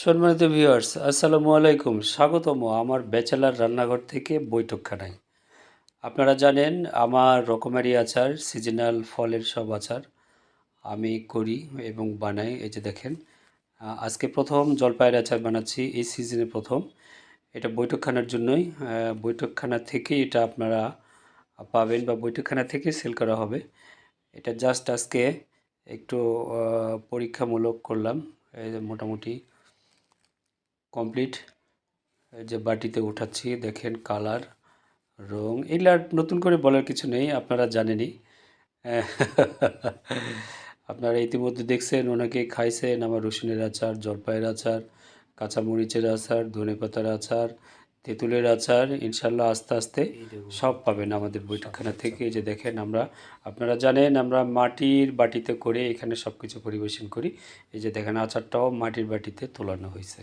সম্মানিত ভিউয়ার্স, আসসালামু আলাইকুম। স্বাগতম আমার ব্যাচেলার রান্নাঘর থেকে বৈঠকখানায়। আপনারা জানেন আমার রকমারি আচার, সিজনাল ফলের সব আচার আমি করি এবং বানাই। এই যে দেখেন, আজকে প্রথম জলপাইয়ের আচার বানাচ্ছি, এই সিজনে প্রথম। এটা বৈঠকখানার জন্যই, বৈঠকখানা থেকেই এটা আপনারা পাবেন বা বৈঠকখানা থেকে সেল করা হবে। এটা জাস্ট আজকে একটু পরীক্ষামূলক করলাম। এই যে মোটামুটি কমপ্লিট। এই যে বাটিতে উঠাচ্ছি, দেখেন কালার, রং, এগুলো আর নতুন করে বলার কিছু নেই, আপনারা জানেনই। আপনারা ইতিমধ্যে দেখছেন, অনেকে খাইছেন আমার রসুনের আচার, জলপাইয়ের আচার, কাঁচামরিচের আচার, ধনেপাতার আচার, তেঁতুলের আচার। ইনশাল্লাহ আস্তে আস্তে সব পাবেন আমাদের বৈঠকখানা থেকে। এই যে দেখেন, আপনারা জানেন আমরা মাটির বাটিতে করে এখানে সব কিছু পরিবেশন করি। এই যে দেখেন, আচারটাও মাটির বাটিতে তোলানো হয়েছে।